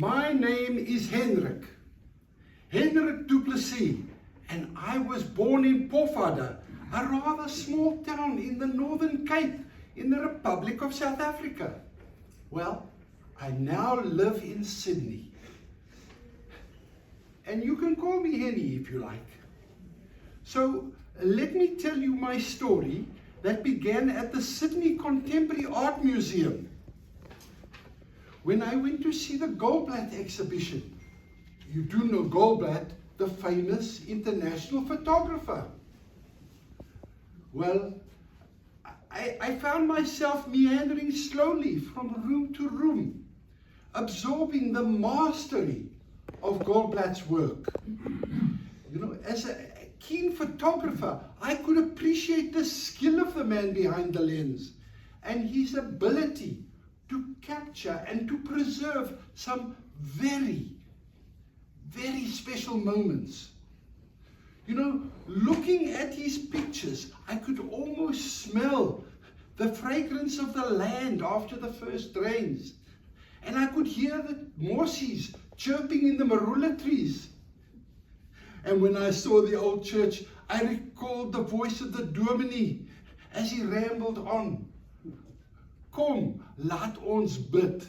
My name is Henrik du Plessis, and I was born in Pofadder, a rather small town in the Northern Cape in the Republic of South Africa. Well, I now live in Sydney. And you can call me Hennie if you like. So let me tell you my story that began at the Sydney Contemporary Art Museum when I went to see the Goldblatt exhibition. You do know Goldblatt, the famous international photographer. Well, I found myself meandering slowly from room to room, absorbing the mastery of Goldblatt's work. You know, as a keen photographer, I could appreciate the skill of the man behind the lens and his ability to capture and to preserve some very, very special moments. You know, looking at his pictures, I could almost smell the fragrance of the land after the first rains. And I could hear the mosses chirping in the marula trees. And when I saw the old church, I recalled the voice of the dominee as he rambled on. Kom, laat ons bid.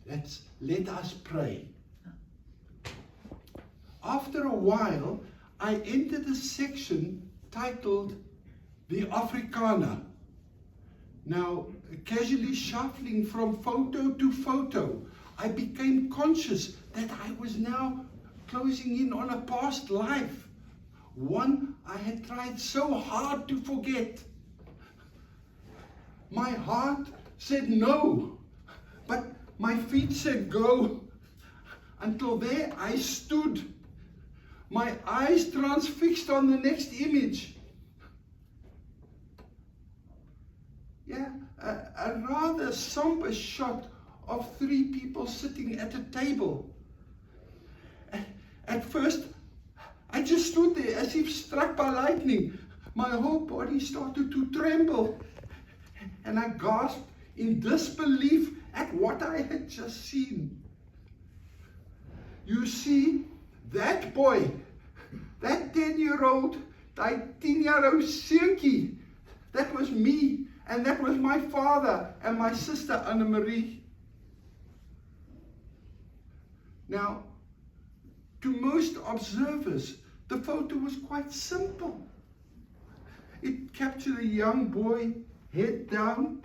Let us pray. After a while, I entered a section titled The Afrikaner. Now, casually shuffling from photo to photo, I became conscious that I was now closing in on a past life, one I had tried so hard to forget. My heart said no, but my feet said go, until there I stood, my eyes transfixed on the next image. Yeah, a rather somber shot of three people sitting at a table. At first, I just stood there as if struck by lightning. My whole body started to tremble, and I gasped in disbelief at what I had just seen. You see, that boy, that 10-year-old, that 10-year-old seentjie, that was me, and that was my father and my sister Anne-Marie. Now, to most observers, the photo was quite simple. It captured a young boy, head down,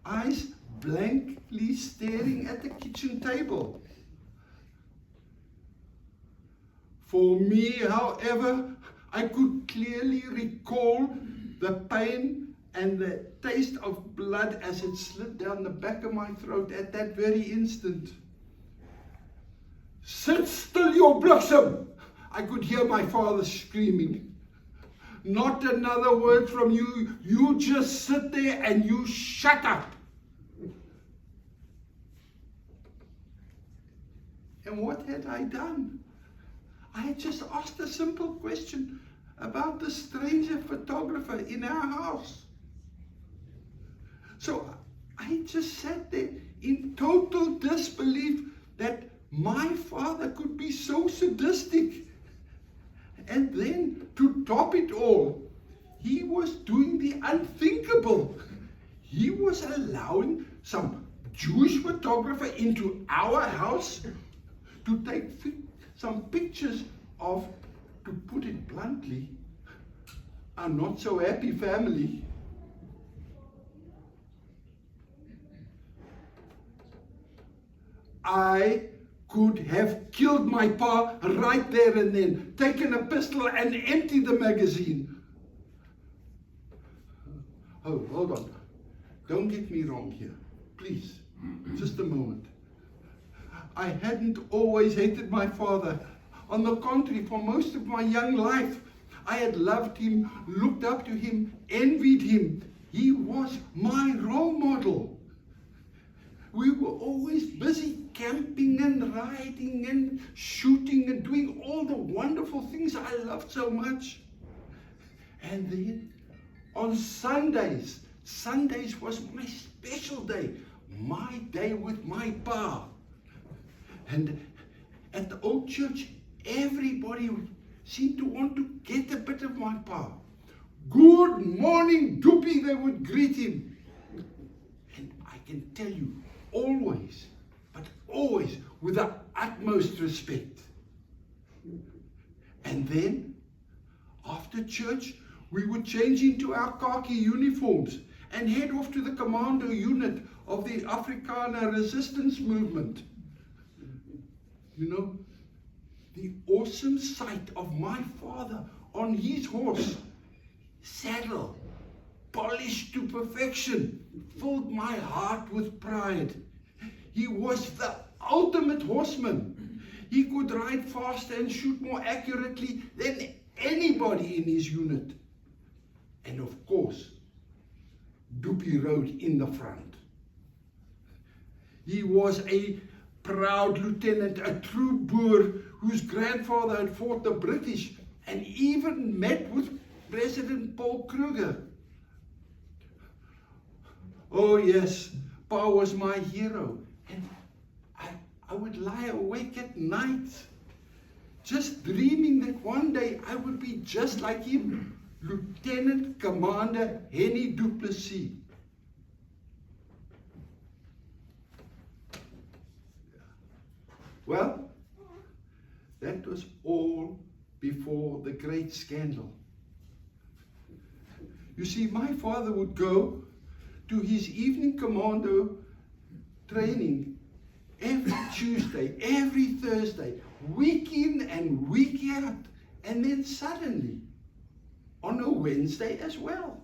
eyes blankly staring at the kitchen table. For me, however, I could clearly recall the pain and the taste of blood as it slid down the back of my throat at that very instant. Sit still, your bliksem! I could hear my father screaming. Not another word from you. You just sit there and you shut up. And what had I done? I had just asked a simple question about the stranger photographer in our house. So I just sat there in total disbelief that my father could be so sadistic. And then, to top it all, he was doing the unthinkable. He was allowing some Jewish photographer into our house to take some pictures of, to put it bluntly, a not so happy family. I could have killed my pa right there and then, taken a pistol and emptied the magazine. Oh, hold on. Don't get me wrong here. Please, just a moment. I hadn't always hated my father. On the contrary, for most of my young life, I had loved him, looked up to him, envied him. He was my role model. We were always busy camping and riding and shooting and doing all the wonderful things I loved so much. And then on Sundays was my special day. my day with my pa. And at the old church, everybody seemed to want to get a bit of my pa. Good morning, Doopie, they would greet him. And I can tell you, always, but always, with the utmost respect. And then, after church, we would change into our khaki uniforms and head off to the commando unit of the Afrikaner resistance movement. You know, the awesome sight of my father on his horse, saddle, polished to perfection, filled my heart with pride. He was the ultimate horseman. He could ride faster and shoot more accurately than anybody in his unit. And of course, Doopie rode in the front. He was a proud lieutenant, a true Boer whose grandfather had fought the British and even met with President Paul Kruger. Oh yes, Pa was my hero, and I would lie awake at night just dreaming that one day I would be just like him, Lieutenant Commander Hennie du Plessis. Well, that was all before the great scandal. You see, my father would go to his evening commando training every Tuesday, every Thursday, week in and week out, and then suddenly on a Wednesday as well.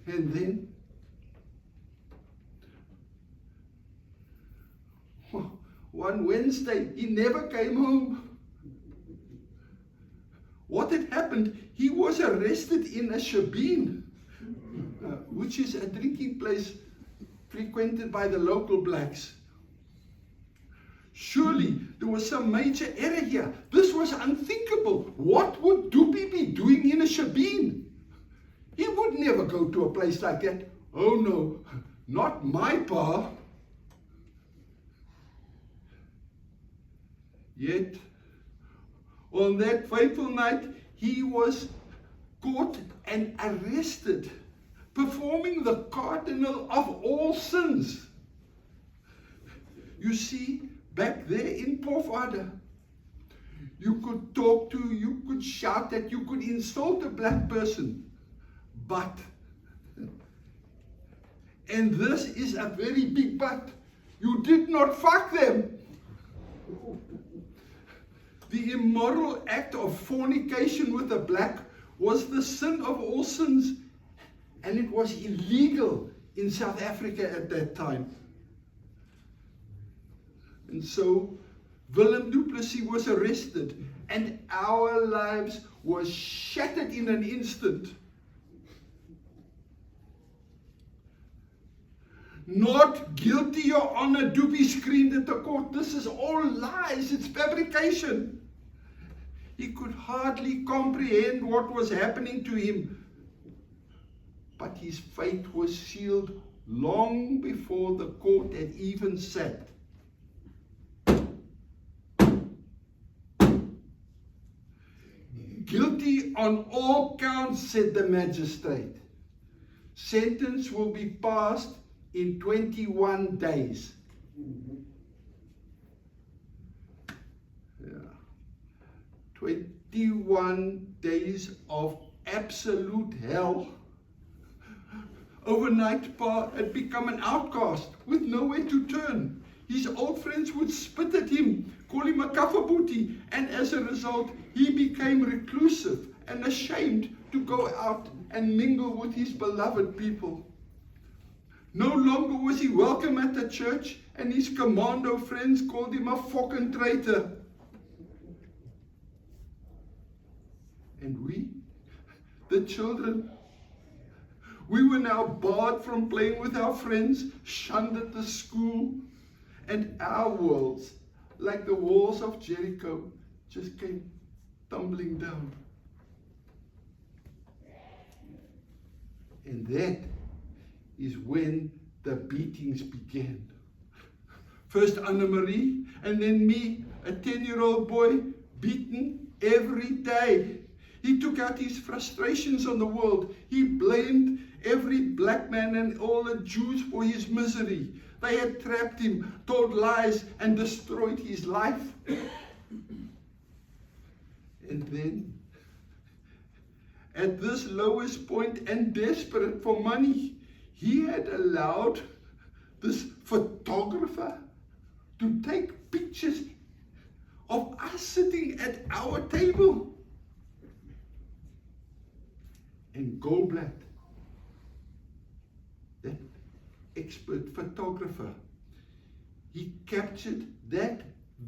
And then one Wednesday, he never came home. What had happened? He was arrested in a shebeen, which is a drinking place frequented by the local blacks. Surely there was some major error here. This was unthinkable. What would Doopie be doing in a shebeen? He would never go to a place like that. Oh no, not my pa. Yet, on that fateful night, he was caught and arrested, performing the cardinal of all sins. You see, back there in Pofadder, you could talk to, you could shout at, you could insult a black person, but, and this is a very big but, you did not fuck them. The immoral act of fornication with a black was the sin of all sins, and it was illegal in South Africa at that time. And so Willem du Plessis was arrested, and our lives were shattered in an instant. Not guilty, Your Honor, Doopie screamed at the court. This is all lies, it's fabrication. He could hardly comprehend what was happening to him, but his fate was sealed long before the court had even sat. Guilty on all counts, said the magistrate. Sentence will be passed in 21 days. Yeah. 21 days of absolute hell. Overnight, Pa had become an outcast with nowhere to turn. His old friends would spit at him, call him a kaffaboetie, and as a result, he became reclusive and ashamed to go out and mingle with his beloved people. No longer was he welcome at the church, and his commando friends called him a fucking traitor. And we, the children, we were now barred from playing with our friends, shunned at the school, and our worlds, like the walls of Jericho, just came tumbling down. And that is when the beatings began. First Anna-Marie, and then me, a 10-year-old boy, beaten every day. He took out his frustrations on the world. He blamed every black man and all the Jews for his misery. They had trapped him, told lies, and destroyed his life. And then, at this lowest point and desperate for money, he had allowed this photographer to take pictures of us sitting at our table. And Goldblatt, that expert photographer, he captured that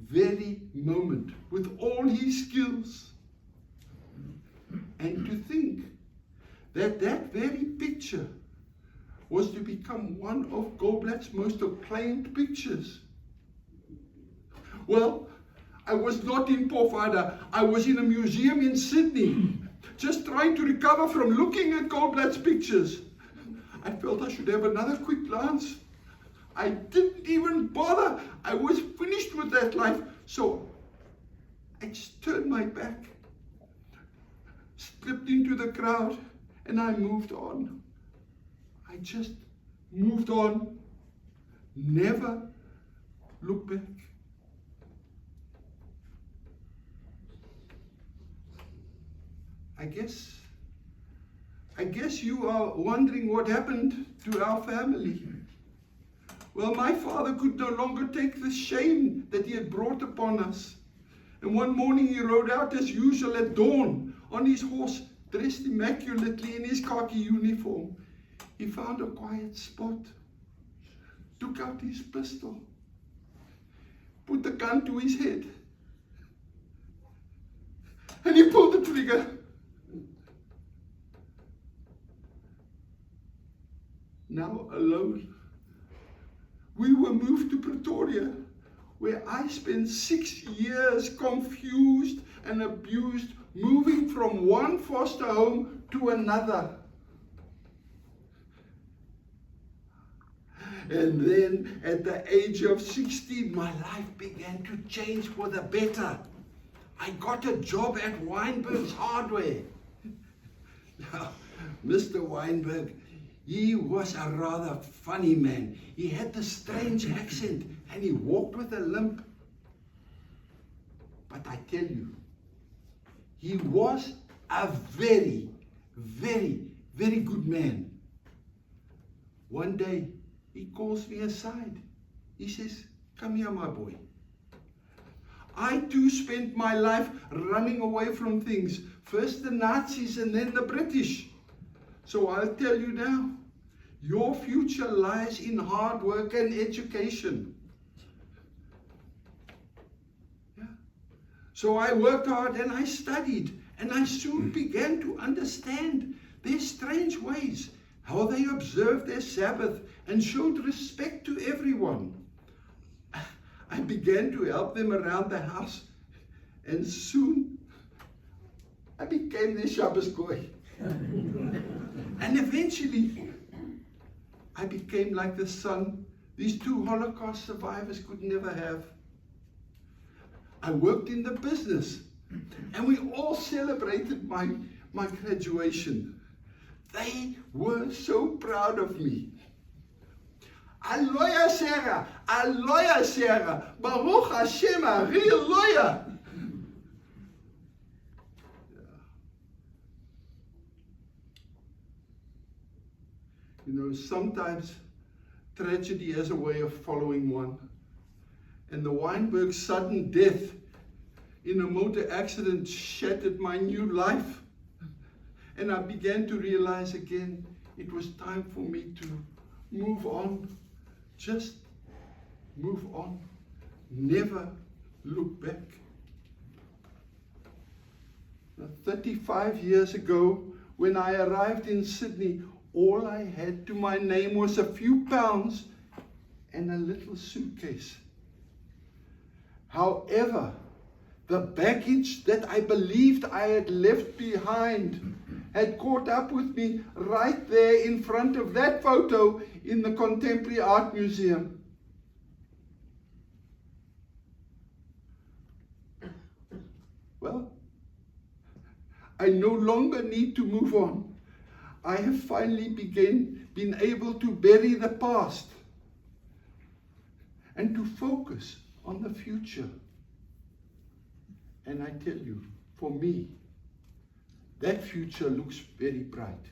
very moment with all his skills. And to think that that very picture was to become one of Goldblatt's most acclaimed pictures. Well, I was not in Pofada. I was in a museum in Sydney, just trying to recover from looking at Goldblatt's pictures. I felt I should have another quick glance. I didn't even bother. I was finished with that life. So I just turned my back, slipped into the crowd, and I moved on. I just moved on. Never looked back. I guess you are wondering what happened to our family. Well, my father could no longer take the shame that he had brought upon us. And one morning he rode out as usual at dawn on his horse, dressed immaculately in his khaki uniform. He found a quiet spot, took out his pistol, put the gun to his head, and he pulled the trigger. Now alone, we were moved to Pretoria, where I spent 6 years confused and abused, moving from one foster home to another. And then at the age of 16, my life began to change for the better. I got a job at Weinberg's Hardware. Now, Mr. Weinberg, he was a rather funny man. He had this strange accent and he walked with a limp. But I tell you, he was a very, very, very good man. One day, he calls me aside. He says, "Come here, my boy. I too spent my life running away from things. First the Nazis and then the British. So I'll tell you now, your future lies in hard work and education." Yeah. So I worked hard and I studied, and I soon began to understand their strange ways, how they observed their Sabbath and showed respect to everyone. I began to help them around the house, and soon I became their Shabbos goy. And eventually, I became like the son these two Holocaust survivors could never have. I worked in the business, and we all celebrated my graduation. They were so proud of me. Aloya Sarah, Baruch Hashem, a real lawyer. You know, sometimes tragedy has a way of following one. And the Weinberg's sudden death in a motor accident shattered my new life. And I began to realize again, it was time for me to move on. Just move on. Never look back. Now, 35 years ago, when I arrived in Sydney, all I had to my name was a few pounds and a little suitcase. However, the baggage that I believed I had left behind had caught up with me right there in front of that photo in the Contemporary Art Museum. Well, I no longer need to move on. I have finally been able to bury the past and to focus on the future. And I tell you, for me, that future looks very bright.